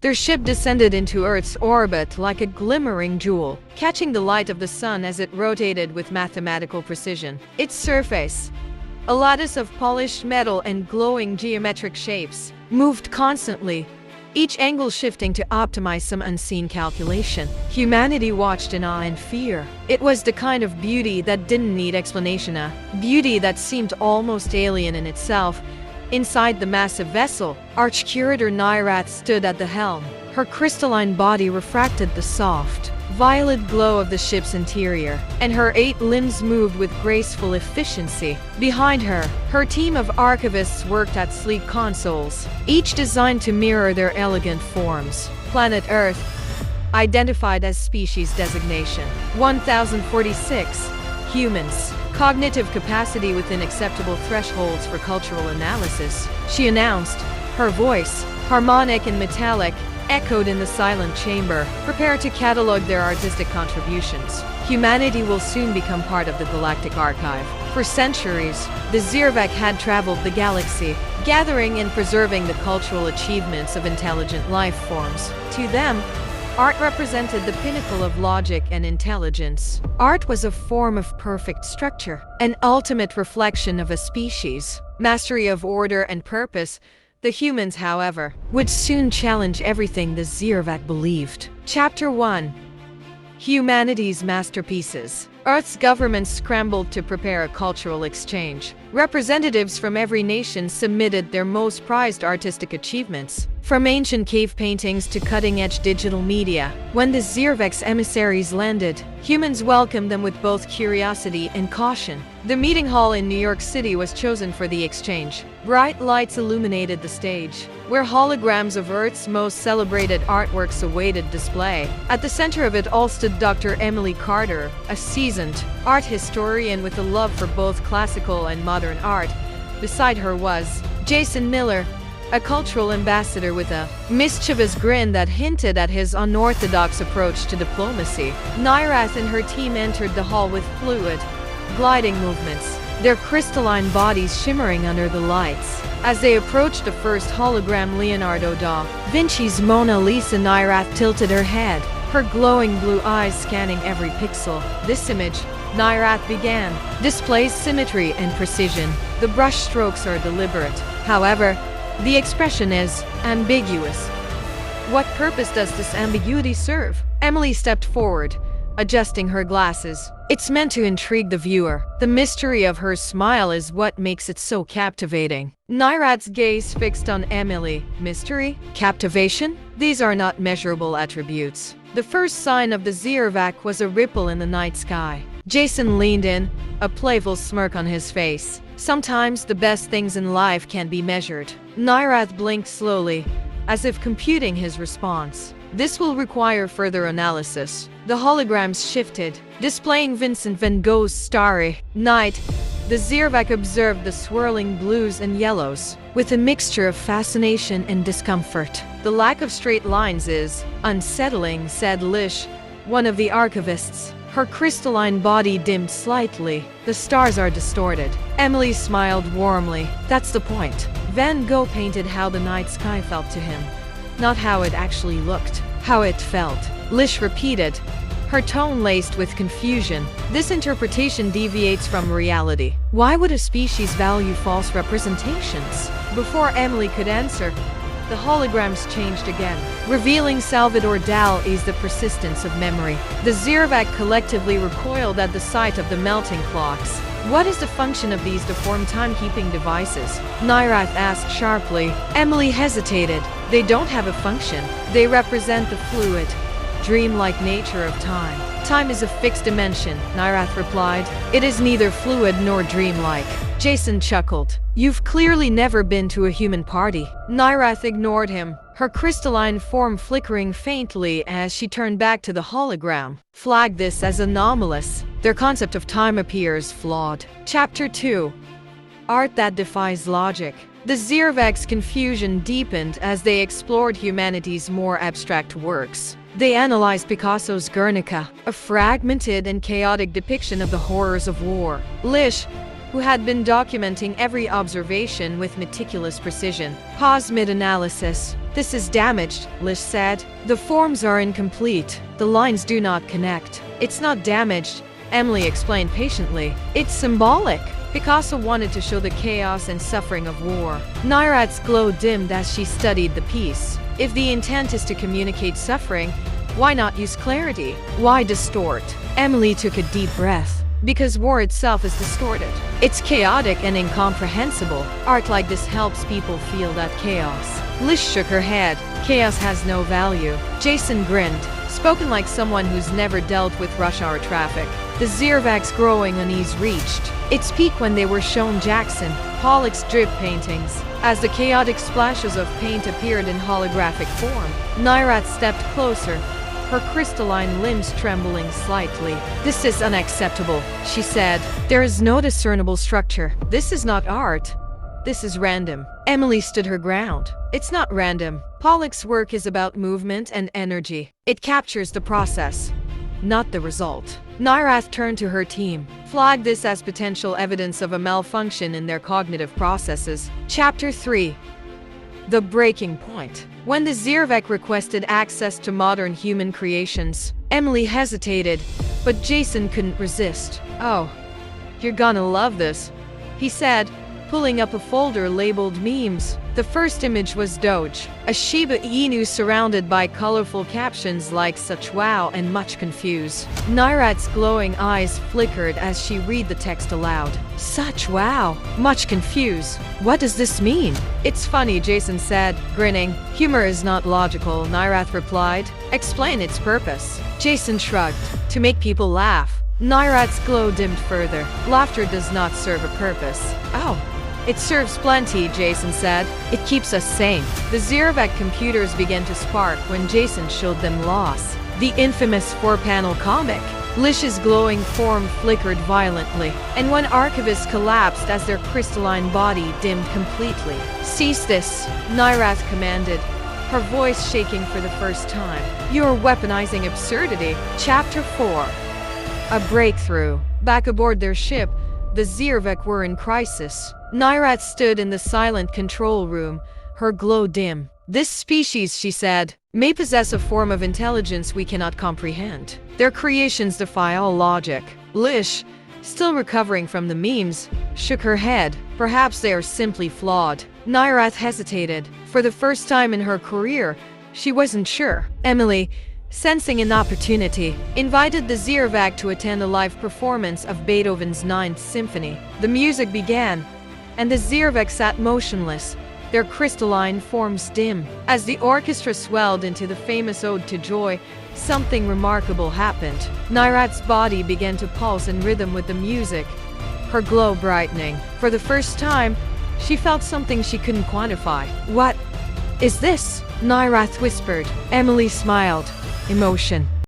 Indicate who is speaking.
Speaker 1: Their ship descended into Earth's orbit like a glimmering jewel, catching the light of the sun as it rotated with mathematical precision. Its surface, a lattice of polished metal and glowing geometric shapes, moved constantly, each angle shifting to optimize some unseen calculation. Humanity watched in awe and fear. It was the kind of beauty that didn't need explanation, a beauty that seemed almost alien in itself. Inside the massive vessel, Arch-Curator Neirath stood at the helm. Her crystalline body refracted the soft, violet glow of the ship's interior, and her 8 limbs moved with graceful efficiency. Behind her, her team of archivists worked at sleek consoles, each designed to mirror their elegant forms. Planet Earth, identified as species designation 1046, humans, cognitive capacity within acceptable thresholds for cultural analysis, she announced. Her voice, harmonic and metallic, echoed in the silent chamber. Prepare to catalog their artistic contributions. Humanity will soon become part of the galactic archive. For centuries, the Zirvak had traveled the galaxy, gathering and preserving the cultural achievements of intelligent life forms. To them, art represented the pinnacle of logic and intelligence. Art was a form of perfect structure, an ultimate reflection of a species' mastery of order and purpose. The humans, however, would soon challenge everything the Zirvak believed. Chapter 1. Humanity's Masterpieces. Earth's government scrambled to prepare a cultural exchange. Representatives from every nation submitted their most prized artistic achievements, from ancient cave paintings to cutting-edge digital media. When the Zirvak's emissaries landed, humans welcomed them with both curiosity and caution. The meeting hall in New York City was chosen for the exchange. Bright lights illuminated the stage, where holograms of Earth's most celebrated artworks awaited display. At the center of it all stood Dr. Emily Carter, a seasoned art historian with a love for both classical and modern art. Beside her was Jason Miller, a cultural ambassador with a mischievous grin that hinted at his unorthodox approach to diplomacy. Neirath and her team entered the hall with fluid, gliding movements, their crystalline bodies shimmering under the lights. As they approached the first hologram, Leonardo da Vinci's Mona Lisa, Neirath tilted her head, her glowing blue eyes scanning every pixel. This image, Neirath began, displays symmetry and precision. The brush strokes are deliberate. However, the expression is ambiguous. What purpose does this ambiguity serve? Emily stepped forward, adjusting her glasses. It's meant to intrigue the viewer. The mystery of her smile is what makes it so captivating. Neirath's gaze fixed on Emily. Mystery? Captivation? These are not measurable attributes. The first sign of the Zirvak was a ripple in the night sky. Jason leaned in, a playful smirk on his face. Sometimes the best things in life can't be measured. Neirath blinked slowly, as if computing his response. This will require further analysis. The holograms shifted, displaying Vincent van Gogh's Starry Night. The Zirvak observed the swirling blues and yellows, with a mixture of fascination and discomfort. The lack of straight lines is unsettling, said Lish, one of the archivists. Her crystalline body dimmed slightly. The stars are distorted. Emily smiled warmly. That's the point. Van Gogh painted how the night sky felt to him, not how it actually looked, how it felt. Lish repeated, her tone laced with confusion. This interpretation deviates from reality. Why would a species value false representations? Before Emily could answer, the holograms changed again, revealing Salvador Dalí's The Persistence of Memory. The Zirvak collectively recoiled at the sight of the melting clocks. What is the function of these deformed timekeeping devices? Neirath asked sharply. Emily hesitated. They don't have a function. They represent the fluid, dreamlike nature of time. Time is a fixed dimension, Neirath replied. It is neither fluid nor dreamlike. Jason chuckled. You've clearly never been to a human party. Neirath ignored him, her crystalline form flickering faintly as she turned back to the hologram. Flag this as anomalous. Their concept of time appears flawed. Chapter 2. Art that defies logic. The Zirvak's confusion deepened as they explored humanity's more abstract works. They analyzed Picasso's Guernica, a fragmented and chaotic depiction of the horrors of war. Lish, who had been documenting every observation with meticulous precision, paused mid-analysis. This is damaged, Lish said. The forms are incomplete. The lines do not connect. It's not damaged, Emily explained patiently. It's symbolic. Picasso wanted to show the chaos and suffering of war. Nairat's glow dimmed as she studied the piece. If the intent is to communicate suffering, why not use clarity? Why distort? Emily took a deep breath. Because war itself is distorted. It's chaotic and incomprehensible. Art like this helps people feel that chaos. Lish shook her head. Chaos has no value. Jason grinned, spoken like someone who's never dealt with rush hour traffic. The Ziervak's growing unease reached its peak when they were shown Jackson Pollock's drip paintings. As the chaotic splashes of paint appeared in holographic form, Nairat stepped closer, her crystalline limbs trembling slightly. This is unacceptable, she said. There is no discernible structure. This is not art. This is random. Emily stood her ground. It's not random. Pollock's work is about movement and energy. It captures the process, not the result. Nairat turned to her team. Flag this as potential evidence of a malfunction in their cognitive processes. Chapter 3. The breaking point. When the Ziervak requested access to modern human creations, Emily hesitated, but Jason couldn't resist. "Oh, you're gonna love this," he said, pulling up a folder labeled memes. The first image was Doge, a Shiba Inu surrounded by colorful captions like "such wow" and "much confused." Nairat's glowing eyes flickered as she read the text aloud. "Such wow, much confused. What does this mean?" "It's funny," Jason said, grinning. "Humor is not logical," Nairat replied. "Explain its purpose." Jason shrugged. "To make people laugh." Nairat's glow dimmed further. "Laughter does not serve a purpose." "Oh. It serves plenty," Jason said. "It keeps us sane." The Ziervak computers began to spark when Jason showed them Loss, the infamous 4-panel comic. Lish's glowing form flickered violently, and one archivist collapsed as their crystalline body dimmed completely. "Cease this," Nairat commanded, her voice shaking for the first time. "You're weaponizing absurdity." Chapter 4. A breakthrough. Back aboard their ship, the Ziervak were in crisis. Nairat stood in the silent control room, her glow dim. "This species," she said, "may possess a form of intelligence we cannot comprehend. Their creations defy all logic." Lish, still recovering from the memes, shook her head. "Perhaps they are simply flawed." Nairat hesitated. For the first time in her career, she wasn't sure. Emily, sensing an opportunity, invited the Ziervak to attend a live performance of Beethoven's Ninth Symphony. The music began, and the Ziervak sat motionless, their crystalline forms dim. As the orchestra swelled into the famous Ode to Joy, something remarkable happened. Nairat's body began to pulse in rhythm with the music, her glow brightening. For the first time, she felt something she couldn't quantify. "What is this?" Nairat whispered. Emily smiled. "Emotion."